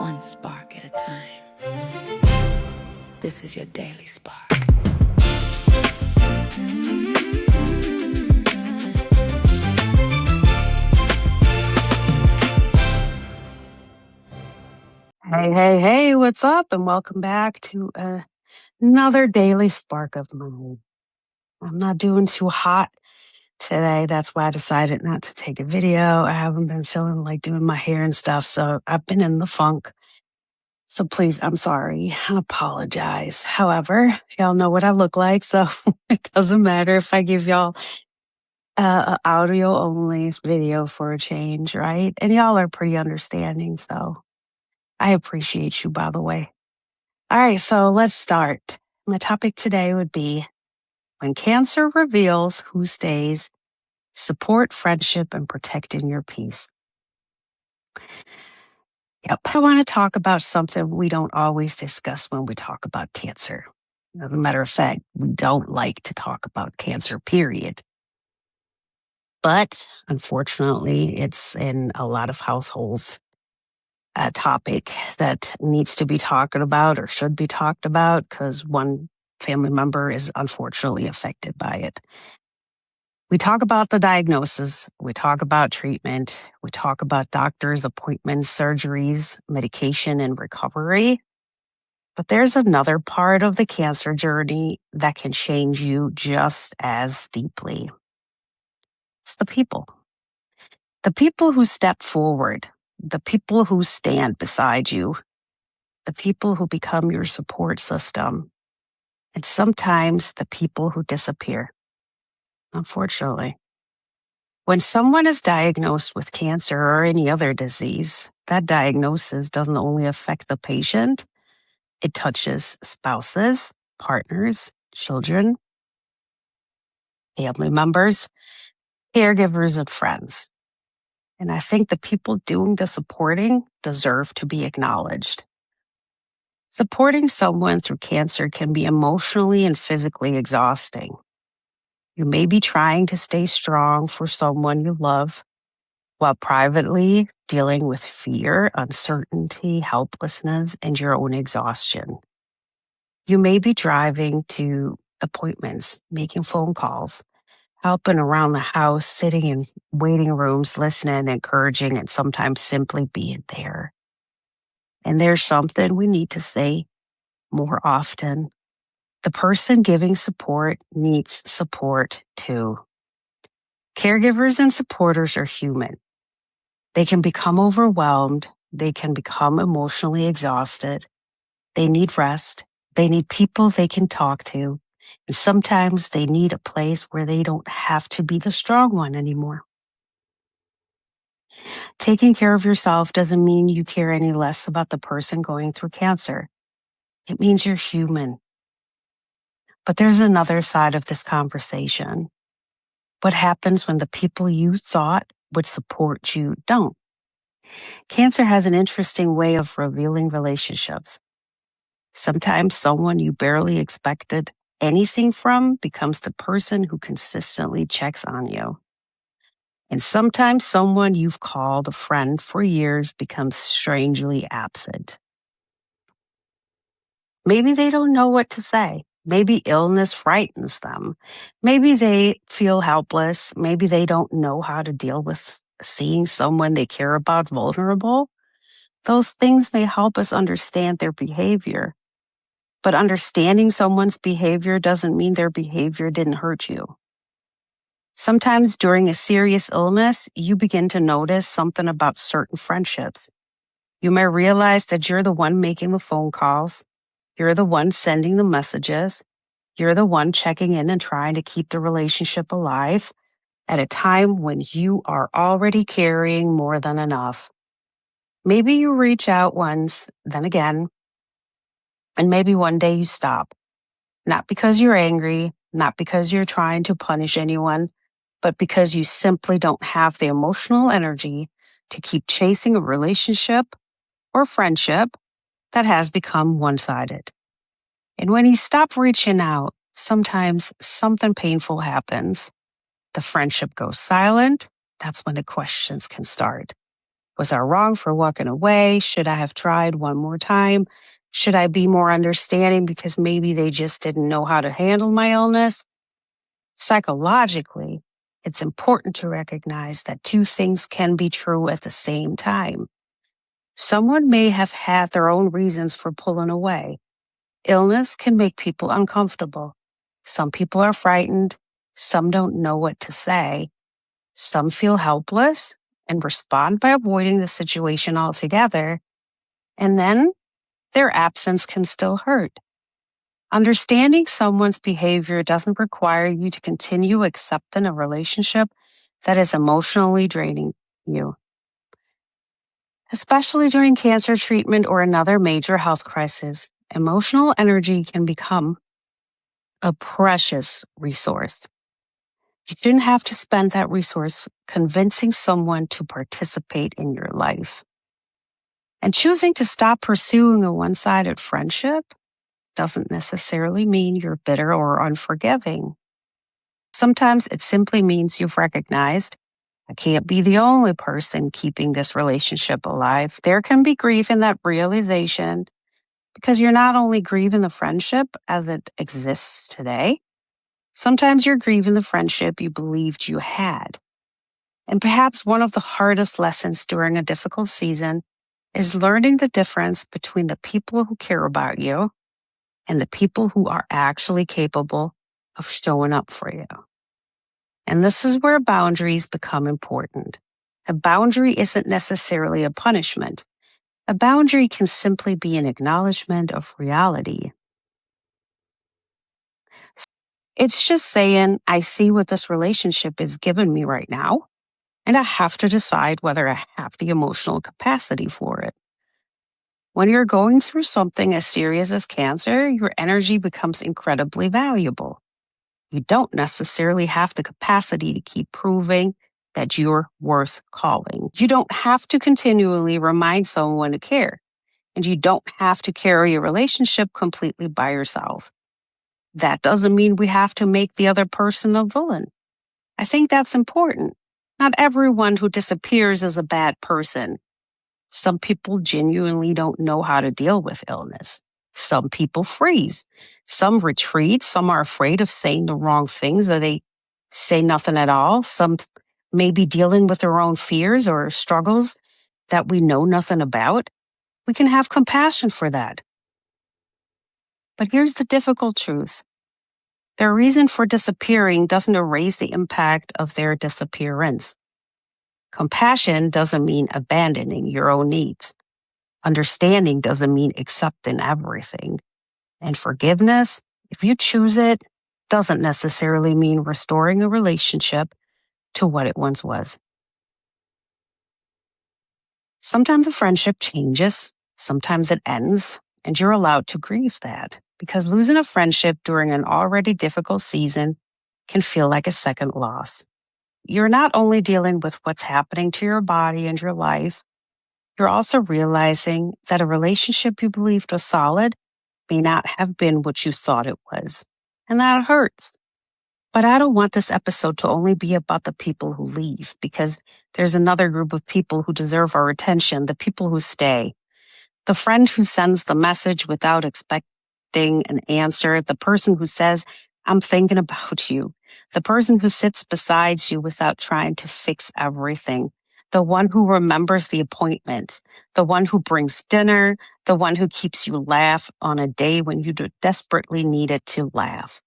one spark at a time. This is your daily spark. Hey, what's up? And welcome back to another daily spark of mine. I'm not doing too hot today. That's why I decided not to take a video. I haven't been feeling like doing my hair and stuff, so I've been in the funk. So please, I'm sorry. I apologize. However, y'all know what I look like, so it doesn't matter if I give y'all an audio only video for a change, right? And y'all are pretty understanding, so I appreciate you, by the way. All right, so let's start. My topic today would be when cancer reveals who stays, support friendship and protecting your peace. Yep. I want to talk about something we don't always discuss when we talk about cancer. As a matter of fact, we don't like to talk about cancer, period. But unfortunately, it's in a lot of households a topic that needs to be talked about or should be talked about because one family member is unfortunately affected by it. We talk about the diagnosis, we talk about treatment, we talk about doctors, appointments, surgeries, medication, and recovery. But there's another part of the cancer journey that can change you just as deeply. It's the people. The people who step forward, the people who stand beside you, the people who become your support system, and sometimes the people who disappear, unfortunately. When someone is diagnosed with cancer or any other disease, that diagnosis doesn't only affect the patient, it touches spouses, partners, children, family members, caregivers, and friends. And I think the people doing the supporting deserve to be acknowledged. Supporting someone through cancer can be emotionally and physically exhausting. You may be trying to stay strong for someone you love, while privately dealing with fear, uncertainty, helplessness, and your own exhaustion. You may be driving to appointments, making phone calls, helping around the house, sitting in waiting rooms, listening, encouraging, and sometimes simply being there. And there's something we need to say more often. The person giving support needs support too. Caregivers and supporters are human. They can become overwhelmed. They can become emotionally exhausted. They need rest. They need people they can talk to. And sometimes they need a place where they don't have to be the strong one anymore. Taking care of yourself doesn't mean you care any less about the person going through cancer. It means you're human. But there's another side of this conversation. What happens when the people you thought would support you don't? Cancer has an interesting way of revealing relationships. Sometimes someone you barely expected anything from becomes the person who consistently checks on you. And sometimes someone you've called a friend for years becomes strangely absent. Maybe they don't know what to say. Maybe illness frightens them. Maybe they feel helpless. Maybe they don't know how to deal with seeing someone they care about vulnerable. Those things may help us understand their behavior. But understanding someone's behavior doesn't mean their behavior didn't hurt you. Sometimes during a serious illness, you begin to notice something about certain friendships. You may realize that you're the one making the phone calls. You're the one sending the messages. You're the one checking in and trying to keep the relationship alive at a time when you are already carrying more than enough. Maybe you reach out once, then again, and maybe one day you stop. Not because you're angry, not because you're trying to punish anyone, but because you simply don't have the emotional energy to keep chasing a relationship or friendship that has become one-sided. And when you stop reaching out, sometimes something painful happens. The friendship goes silent. That's when the questions can start. Was I wrong for walking away? Should I have tried one more time? Should I be more understanding because maybe they just didn't know how to handle my illness? Psychologically, it's important to recognize that two things can be true at the same time. Someone may have had their own reasons for pulling away. Illness can make people uncomfortable. Some people are frightened. Some don't know what to say. Some feel helpless and respond by avoiding the situation altogether. And then their absence can still hurt. Understanding someone's behavior doesn't require you to continue accepting a relationship that is emotionally draining you. Especially during cancer treatment or another major health crisis, emotional energy can become a precious resource. You shouldn't have to spend that resource convincing someone to participate in your life. And choosing to stop pursuing a one-sided friendship doesn't necessarily mean you're bitter or unforgiving. Sometimes it simply means you've recognized, I can't be the only person keeping this relationship alive. There can be grief in that realization because you're not only grieving the friendship as it exists today, sometimes you're grieving the friendship you believed you had. And perhaps one of the hardest lessons during a difficult season is learning the difference between the people who care about you and the people who are actually capable of showing up for you. And this is where boundaries become important. A boundary isn't necessarily a punishment. A boundary can simply be an acknowledgement of reality. It's just saying, I see what this relationship is giving me right now, and I have to decide whether I have the emotional capacity for it. When you're going through something as serious as cancer, your energy becomes incredibly valuable. You don't necessarily have the capacity to keep proving that you're worth calling. You don't have to continually remind someone to care, and you don't have to carry a relationship completely by yourself. That doesn't mean we have to make the other person a villain. I think that's important. Not everyone who disappears is a bad person. Some people genuinely don't know how to deal with illness. Some people freeze. Some retreat. Some are afraid of saying the wrong things or they say nothing at all. Some may be dealing with their own fears or struggles that we know nothing about. We can have compassion for that. But here's the difficult truth. Their reason for disappearing doesn't erase the impact of their disappearance. Compassion doesn't mean abandoning your own needs. Understanding doesn't mean accepting everything. And forgiveness, if you choose it, doesn't necessarily mean restoring a relationship to what it once was. Sometimes a friendship changes, sometimes it ends, and you're allowed to grieve that because losing a friendship during an already difficult season can feel like a second loss. You're not only dealing with what's happening to your body and your life, you're also realizing that a relationship you believed was solid may not have been what you thought it was. And that hurts. But I don't want this episode to only be about the people who leave because there's another group of people who deserve our attention, the people who stay. The friend who sends the message without expecting an answer, the person who says, I'm thinking about you, the person who sits beside you without trying to fix everything, the one who remembers the appointment, the one who brings dinner, the one who keeps you laugh on a day when you desperately needed to laugh,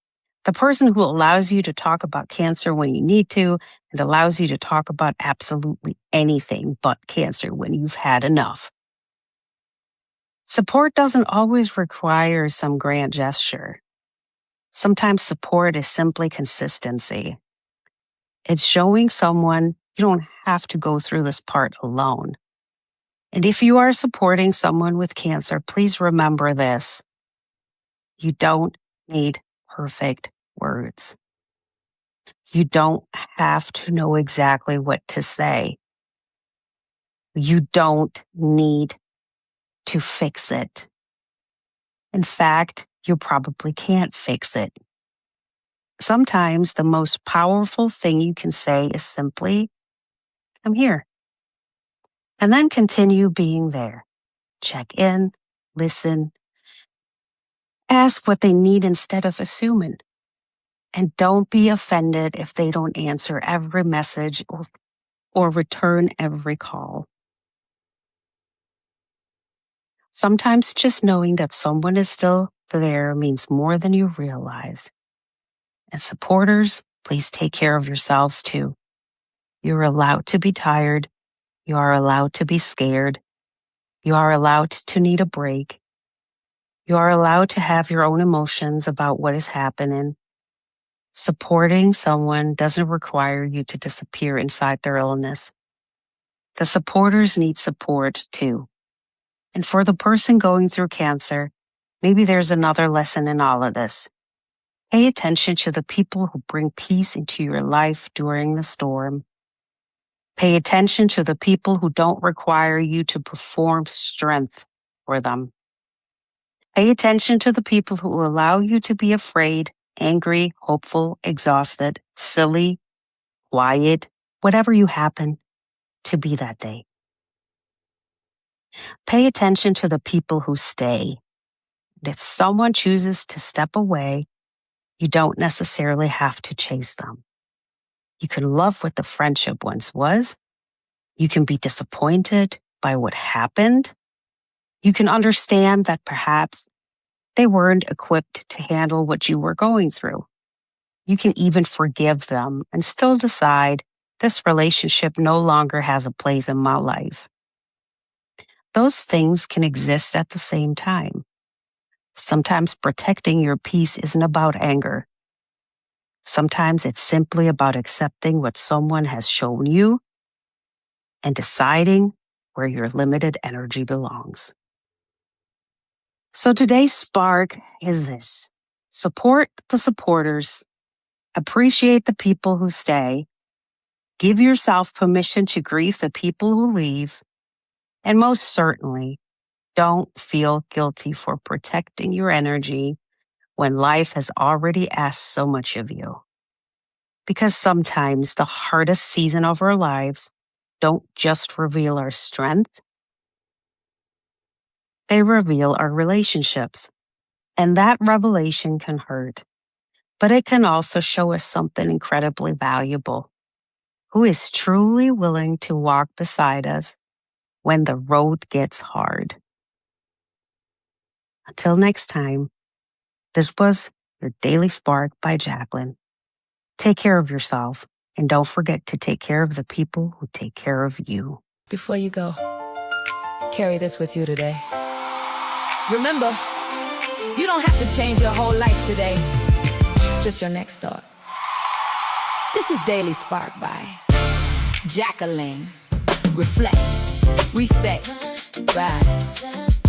the person who allows you to talk about cancer when you need to and allows you to talk about absolutely anything but cancer when you've had enough. Support doesn't always require some grand gesture. Sometimes support is simply consistency. It's showing someone you don't have to go through this part alone. And if you are supporting someone with cancer, please remember this. You don't need perfect words. You don't have to know exactly what to say. You don't need to fix it. In fact, you probably can't fix it. Sometimes the most powerful thing you can say is simply, I'm here. And then continue being there. Check in, listen, ask what they need instead of assuming. And don't be offended if they don't answer every message or return every call. Sometimes just knowing that someone is still there means more than you realize. And supporters, please take care of yourselves too. You're allowed to be tired. You are allowed to be scared. You are allowed to need a break. You are allowed to have your own emotions about what is happening. Supporting someone doesn't require you to disappear inside their illness. The supporters need support too. And for the person going through cancer, maybe there's another lesson in all of this. Pay attention to the people who bring peace into your life during the storm. Pay attention to the people who don't require you to perform strength for them. Pay attention to the people who allow you to be afraid, angry, hopeful, exhausted, silly, quiet, whatever you happen to be that day. Pay attention to the people who stay. And if someone chooses to step away, you don't necessarily have to chase them. You can love what the friendship once was. You can be disappointed by what happened. You can understand that perhaps they weren't equipped to handle what you were going through. You can even forgive them and still decide this relationship no longer has a place in my life. Those things can exist at the same time. Sometimes protecting your peace isn't about anger. Sometimes it's simply about accepting what someone has shown you and deciding where your limited energy belongs. So today's spark is this: support the supporters, appreciate the people who stay, give yourself permission to grieve the people who leave, and most certainly, don't feel guilty for protecting your energy when life has already asked so much of you. Because sometimes the hardest season of our lives don't just reveal our strength, they reveal our relationships. And that revelation can hurt, but it can also show us something incredibly valuable. Who is truly willing to walk beside us when the road gets hard? Until next time, this was your Daily Spark by Jacqueline. Take care of yourself, and don't forget to take care of the people who take care of you. Before you go, carry this with you today. Remember, you don't have to change your whole life today, just your next thought. This is Daily Spark by Jacqueline. Reflect, reset, rise.